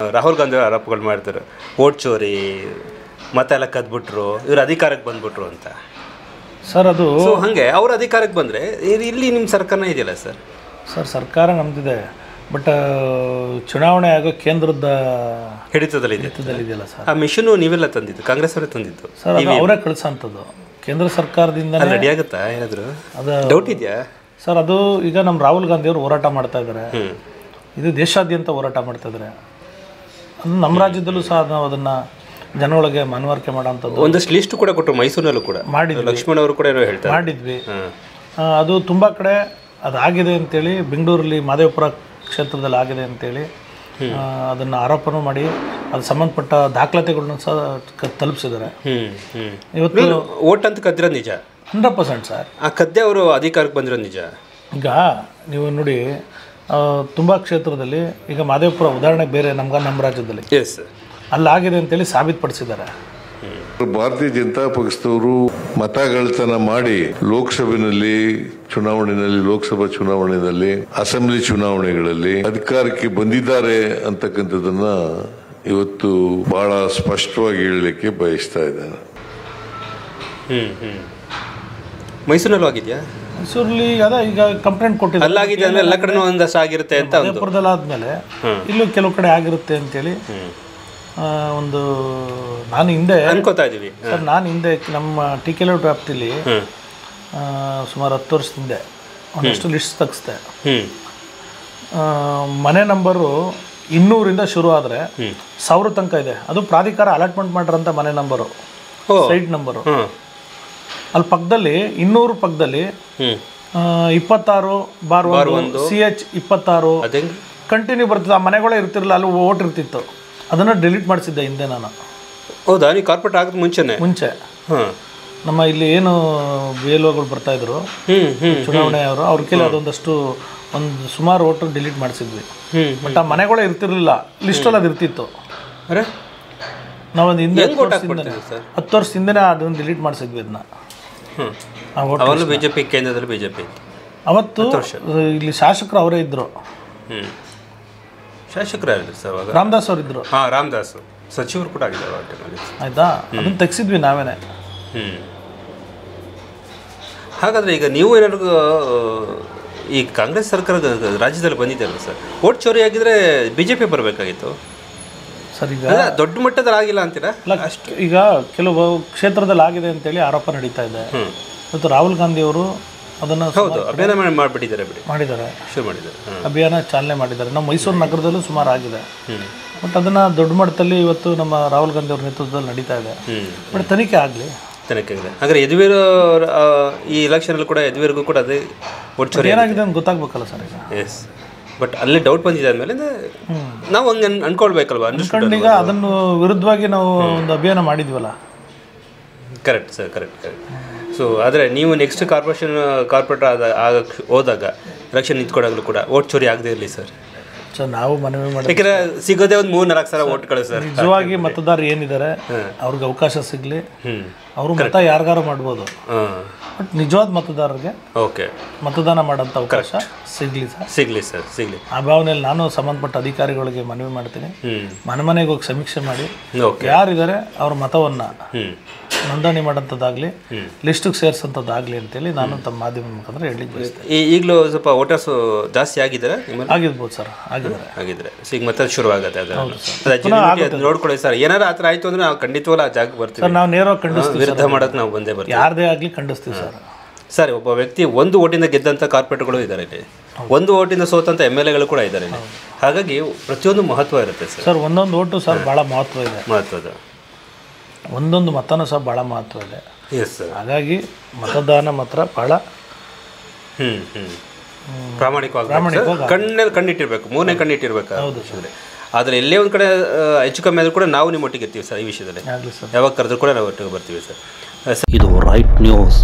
ರಾಹುಲ್ ಗಾಂಧಿ ಆರೋಪಗಳು ಮಾಡ್ತಾರೆ, ವೋಟ್ ಚೋರಿ ಮತ್ತೆಲ್ಲ ಕದ್ಬಿಟ್ರು, ಇವರು ಅಧಿಕಾರಕ್ಕೆ ಬಂದ್ಬಿಟ್ರು ಅಂತ ಸರ್. ಅದು ಹಾಗೆ ಅವ್ರ ಅಧಿಕಾರಕ್ಕೆ ಬಂದರೆ ಇಲ್ಲಿ ನಿಮ್ಮ ಸರ್ಕಾರನೇ ಇದೆಯಲ್ಲ ಸರ್. ಸರ್ಕಾರ ನಮ್ದಿದೆ, ಬಟ್ ಚುನಾವಣೆ ಆಗೋ ಕೇಂದ್ರದ ಹಿಡಿತದಲ್ಲಿ ಇದೆಯಲ್ಲ ಸರ್. ಆ ಮಿಷನು ನೀವೆಲ್ಲ ತಂದಿದ್ದು, ಕಾಂಗ್ರೆಸ್ ಅವರೇ ತಂದಿದ್ದು ಸರ್. ಅದು ಅವರೇ ಕಳಿಸೋಂಥದ್ದು ಕೇಂದ್ರ ಸರ್ಕಾರದಿಂದ. ರೆಡಿ ಆಗುತ್ತಾ ಏನಾದರೂ? ಅದು ಡೌಟ್ ಇದೆಯಾ ಸರ್? ಅದು ಈಗ ನಮ್ಮ ರಾಹುಲ್ ಗಾಂಧಿ ಅವರು ಹೋರಾಟ ಮಾಡ್ತಾ ಇದ್ದಾರೆ, ಇದು ದೇಶಾದ್ಯಂತ ಹೋರಾಟ ಮಾಡ್ತಾ ಇದ್ದಾರೆ. ನಮ್ಮ ರಾಜ್ಯದಲ್ಲೂ ಸಹ ನಾವು ಅದನ್ನು ಜನಗಳಿಗೆ ಮನವರಿಕೆ ಮಾಡೋಂಥದ್ದು ಒಂದಷ್ಟು ಲಿಸ್ಟ್ ಕೂಡ ಕೊಟ್ಟರು, ಮೈಸೂರಿನಲ್ಲೂ ಕೂಡ ಮಾಡಿದ್ವಿ. ಲಕ್ಷ್ಮಣ್ ಅವರು ಕೂಡ ಹೇಳ್ತಾರೆ ಮಾಡಿದ್ವಿ. ಅದು ತುಂಬ ಕಡೆ ಅದಾಗಿದೆ ಅಂತೇಳಿ, ಬೆಂಗಳೂರಲ್ಲಿ ಮಾದೇವಪುರ ಕ್ಷೇತ್ರದಲ್ಲಿ ಆಗಿದೆ ಅಂತೇಳಿ ಅದನ್ನು ಆರೋಪನೂ ಮಾಡಿ ಅದು ಸಂಬಂಧಪಟ್ಟ ದಾಖಲಾತಿಗಳನ್ನ ಸಹ ತಲುಪಿಸಿದ್ದಾರೆ. ಇವತ್ತು ಓಟ್ ಅಂತ ಕದ್ದಿರೋದು ನಿಜ 100% ಸರ್. ಆ ಕದ್ದೆ ಅವರು ಅಧಿಕಾರಕ್ಕೆ ಬಂದಿರೋದು ನಿಜ. ಈಗ ನೀವು ನೋಡಿ, ತುಂಬ ಕ್ಷೇತ್ರದಲ್ಲಿ ಈಗ ಮಾದೇವಪುರ ಉದಾಹರಣೆ ಬೇರೆ, ನಮ್ಮ ರಾಜ್ಯದಲ್ಲಿ ಅಲ್ಲಾಗಿದೆ ಅಂತೇಳಿ ಸಾಬೀತುಪಡಿಸಿದ್ದಾರೆ. ಭಾರತೀಯ ಜನತಾ ಪಕ್ಷದವರು ಮತಗಳತನ ಮಾಡಿ ಲೋಕಸಭೆಯಲ್ಲಿ ಚುನಾವಣೆಯಲ್ಲಿ, ಲೋಕಸಭಾ ಚುನಾವಣೆಯಲ್ಲಿ, ಅಸೆಂಬ್ಲಿ ಚುನಾವಣೆಗಳಲ್ಲಿ ಅಧಿಕಾರಕ್ಕೆ ಬಂದಿದ್ದಾರೆ ಅಂತಕ್ಕಂಥದ್ದನ್ನ ಇವತ್ತು ಬಹಳ ಸ್ಪಷ್ಟವಾಗಿ ಹೇಳಲಿಕ್ಕೆ ಬಯಸ್ತಾ ಇದ್ದೇನೆ. ಮೈಸೂರಲ್ಲಿ ಆಗಿದೆಯಾ? ಮೈಸೂರಲ್ಲಿ ಅದ ಈಗ ಕಂಪ್ಲೇಂಟ್ ಕೊಟ್ಟಿದ್ದಾರೆ, ಅಲ್ಲಾಗಿದೆ ಅಂದ್ರೆ ಎಲ್ಲ ಕಡೆ ಒಂದಷ್ಟು ಆಗಿರುತ್ತೆ ಅಂತ. ಮಾದೇವಪುರದಲ್ಲಿ ಆದ್ಮೇಲೆ ಇಲ್ಲೂ ಕೆಲವು ಕಡೆ ಆಗಿರುತ್ತೆ ಅಂತೇಳಿ ಒಂದು ನಾನು ಹಿಂದೆ ಅನ್ಕೋತಾ ಇದೀವಿ ಸರ್. ನಾನು ಹಿಂದೆ ನಮ್ಮ ಟಿಕೆಲೌಟ್ ವ್ಯಾಪ್ತಿಲಿ ಸುಮಾರು 10 ವರ್ಷದ ಹಿಂದೆ ಒಂದಷ್ಟು ಲಿಸ್ಟ್ ತೆಗೆಸ್ದೆ. ಮನೆ ನಂಬರು 200 ಶುರು ಆದರೆ 1000 ತನಕ ಇದೆ. ಅದು ಪ್ರಾಧಿಕಾರ ಅಲಾಟ್ಮೆಂಟ್ ಮಾಡಿರೋಂಥ ಮನೆ ನಂಬರು, ಸೈಟ್ ನಂಬರು. ಅಲ್ಲಿ ಪಕ್ಕದಲ್ಲಿ 200 ಪಕ್ಕದಲ್ಲಿ 26/1 CH 26 ಕಂಟಿನ್ಯೂ ಬರ್ತಿತ್ತು. ಆ ಮನೆಗಳೇ ಇರ್ತಿರಲಿಲ್ಲ, ಅಲ್ಲಿ ಓಟ್ ಇರ್ತಿತ್ತು. ಅದನ್ನು ಡಿಲೀಟ್ ಮಾಡಿಸಿದ್ದೆ ಹಿಂದೆ ನಾನು. ಹೌದಾ? ನೀವು ಕಾರ್ಪೊರೇಟ್ ಆಗೋದು ಮುಂಚೆ ನಮ್ಮ ಇಲ್ಲಿ ಏನು BLOಗಳು ಬರ್ತಾಯಿದ್ರು ಚುನಾವಣೆ ಅವರು, ಅವ್ರ ಕೈಲಿ ಅದೊಂದಷ್ಟು ಒಂದು ಸುಮಾರು ಓಟು ಡಿಲೀಟ್ ಮಾಡಿಸಿದ್ವಿ. ಬಟ್ ಆ ಮನೆಗಳೇ ಇರ್ತಿರ್ಲಿಲ್ಲ, ಲಿಸ್ಟಲ್ಲಿ ಅದು ಇರ್ತಿತ್ತು. ನಾವೊಂದು ಹಿಂದೆ 10 ವರ್ಷದಿಂದನೇ ಅದನ್ನು ಡಿಲೀಟ್ ಮಾಡಿಸಿದ್ವಿ ಅದನ್ನ. ಬಿಜೆಪಿ ಕೇಂದ್ರದಲ್ಲಿ ಬಿಜೆಪಿ ಅವತ್ತು ಇಲ್ಲಿ ಶಾಸಕರು ಅವರೇ ಇದ್ರು. ಶಾಸಕರು ಯಾರಿದ್ರು ಸರ್ ಅವಾಗ? ರಾಮದಾಸ್ ಅವರು ಇದ್ರು. ರಾಮದಾಸ್ ಸಚಿವರು ಕೂಡ ಆಗಿದ್ದಾರೆ ಆಯ್ತಾ. ಅದನ್ನ ತೆಗ್ಸಿದ್ವಿ ನಾವೇನೆ. ಹಾಗಾದ್ರೆ ಈಗ ನೀವು ಏನಾದ್ರು ಈ ಕಾಂಗ್ರೆಸ್ ಸರ್ಕಾರದ ರಾಜ್ಯದಲ್ಲಿ ಬಂದಿದ್ದಲ್ಲ ಸರ್, ವೋಟ್ ಚೋರಿ ಆಗಿದ್ರೆ ಬಿಜೆಪಿ ಬರಬೇಕಾಗಿತ್ತು ಸರ್. ಈಗ ದೊಡ್ಡ ಮಟ್ಟದಲ್ಲಿ ಆಗಿಲ್ಲ ಅಂತೀರಾ? ಅಷ್ಟು ಈಗ ಕೆಲವು ಕ್ಷೇತ್ರದಲ್ಲಿ ಆಗಿದೆ ಅಂತೇಳಿ ಆರೋಪ ನಡೀತಾ ಇದೆ. ಇವತ್ತು ರಾಹುಲ್ ಗಾಂಧಿ ಅವರು ಅದನ್ನು ಅಭಿಯಾನ ಮಾಡಿಬಿಟ್ಟಿದ್ದಾರೆ, ಶುರು ಮಾಡಿದ್ದಾರೆ, ಅಭಿಯಾನ ಚಾಲನೆ ಮಾಡಿದ್ದಾರೆ. ನಮ್ಮ ಮೈಸೂರು ನಗರದಲ್ಲೂ ಸುಮಾರು ಆಗಿದೆ. ಬಟ್ ಅದನ್ನು ದೊಡ್ಡ ಮಟ್ಟದಲ್ಲಿ ಇವತ್ತು ನಮ್ಮ ರಾಹುಲ್ ಗಾಂಧಿ ಅವ್ರ ನೇತೃತ್ವದಲ್ಲಿ ನಡೀತಾ ಇದೆ. ಬಟ್ ತನಿಖೆ ಆಗಲಿ. ಹಾಗಾದ್ರೆ ಯದುವೀರ್ ಈ ಎಲೆಕ್ಷನಲ್ಲಿ ಕೂಡ ಯದುವೀರ್ಗೂ ಕೂಡ ಅದೇ ವೋಟ್ ಚೋರಿ ಏನಾಗಿದೆ ಅಂತ ಗೊತ್ತಾಗಬೇಕಲ್ಲ ಸರ್ ಈಗ. ಎಸ್, ಬಟ್ ಅಲ್ಲಿ ಡೌಟ್ ಬಂದಿದೆ ಆದಮೇಲೆ ನಾವು ಹಂಗೆ ಅನ್ಕೊಳ್ಬೇಕಲ್ವಾ? ಈಗ ಅದನ್ನು ವಿರುದ್ಧವಾಗಿ ನಾವು ಒಂದು ಅಭಿಯಾನ ಮಾಡಿದ್ವಲ್ಲ. Correct sir, correct. ಸೊ ಆದರೆ ನೀವು ನೆಕ್ಸ್ಟ್ ಕಾರ್ಪೊರೇಟರ್ ಆಗಕ್ಕೆ ಹೋದಾಗ ಎಲೆಕ್ಷನ್ ನಿಂತ್ಕೊಂಡಾಗಲೂ ಕೂಡ ವೋಟ್ ಚೋರಿ ಆಗದೇ ಇರಲಿ ಸರ್. ನಾವು ಮನವಿ ಮಾಡಿ, ಯಾಕಂದ್ರೆ ಸಿಗೋದೇ ಒಂದು 3-4 ಸಾವಿರ ವೋಟ್ಗಳು ಸರ್. ನಿಜವಾಗಿ ಮತದಾರರು ಏನಿದ್ದಾರೆ ಅವ್ರಿಗೆ ಅವಕಾಶ ಸಿಗಲಿ, ಅವರು ಮತ ಯಾರಿಗಾರು ಮಾಡ್ಬೋದು. ಬಟ್ ನಿಜವಾದ ಮತದಾರರಿಗೆ ಮತದಾನ ಮಾಡೋಂಥ ಅವಕಾಶ ಸಿಗಲಿ ಸರ್. ಆ ಭಾವನೆಯಲ್ಲಿ ನಾನು ಸಂಬಂಧಪಟ್ಟ ಅಧಿಕಾರಿಗಳಿಗೆ ಮನವಿ ಮಾಡ್ತೀನಿ. ಮನೆಗೆ ಹೋಗಿ ಸಮೀಕ್ಷೆ ಮಾಡಿ ಯಾರಿದ್ದಾರೆ ಅವ್ರ ಮತವನ್ನು ನೋಂದಣಿ ಮಾಡೋಂಥದ್ದಾಗಲಿ, ಲಿಸ್ಟಿಗೆ ಸೇರಿಸೋಂಥದ್ದಾಗಲಿ ಅಂತೇಳಿ ನಾನು ತಮ್ಮ ಮಾಧ್ಯಮ ಮುಖಾಂತರ ಹೇಳಲಿಕ್ಕೆ ಬಯಸ್ತೇನೆ. ಈಗಲೂ ಸ್ವಲ್ಪ ವೋಟರ್ಸ್ ಜಾಸ್ತಿ ಆಗಿದ್ದಾರೆ, ಆಗಿರ್ಬೋದು ಸರ್, ಆಗಿದ್ರೆ ಈಗ ಮತ್ತೆ ಶುರು ಆಗುತ್ತೆ. ನೋಡ್ಕೊಳ್ಳಿ ಸರ್, ಏನಾರು ಆ ಥರ ಆಯಿತು ಅಂದರೆ ನಾವು ಖಂಡಿತವಲ್ಲ ಆ ಜಾಗಕ್ಕೆ ಬರ್ತೀವಿ. ನಾವು ನೇರವಾಗಿ ಖಂಡಿಸ್ತೀವಿ, ವಿರುದ್ಧ ಮಾಡೋಕ್ಕೆ ನಾವು ಬಂದೇ ಬರ್ತೀವಿ, ಯಾರದೇ ಆಗಲಿ ಖಂಡಿಸ್ತೀವಿ ಸರ್. ಸರ್, ಒಬ್ಬ ವ್ಯಕ್ತಿ 1 ಓಟಿಂದ ಗೆದ್ದಂಥ ಕಾರ್ಪೊರೇಟ್ಗಳು ಇದ್ದಾರೆ ಇಲ್ಲಿ, 1 ಓಟಿಂದ ಸೋತಂಥ MLAಗಳು ಕೂಡ ಇದ್ದಾರೆ ಇಲ್ಲಿ. ಹಾಗಾಗಿ ಪ್ರತಿಯೊಂದು ಮಹತ್ವ ಇರುತ್ತೆ ಸರ್. ಒಂದೊಂದು ಓಟು ಸರ್ ಭಾಳ ಮಹತ್ವ ಇದೆ. ಒಂದೊಂದು ಮತನೂ ಸಹ ಭಾಳ ಮಹತ್ವ ಇದೆ. ಹಾಗಾಗಿ ಮತದಾನ ಮಾತ್ರ ಭಾಳ ಪ್ರಾಮಾಣಿಕವಾಗಿ ಕಣ್ಣಿಟ್ಟಿರ್ಬೇಕು, 3ನೇ ಕಣ್ಣಿಟ್ಟಿರ್ಬೇಕು. ಆದರೆ ಎಲ್ಲೇ ಒಂದು ಕಡೆ ಹೆಚ್ಚು ಕಮ್ಮಿ ಆದರೂ ಕೂಡ ನಾವು ನಿಮ್ಮ ಒಟ್ಟಿಗೆ ಇರ್ತೀವಿ ಸರ್. ಈ ವಿಷಯದಲ್ಲಿ ಯಾವಾಗ ಕರೆದ್ರೂ ಕೂಡ ನಾವು ಒಟ್ಟಿಗೆ ಬರ್ತೀವಿ ಸರ್. ಇದು ರೈಟ್ ನ್ಯೂಸ್.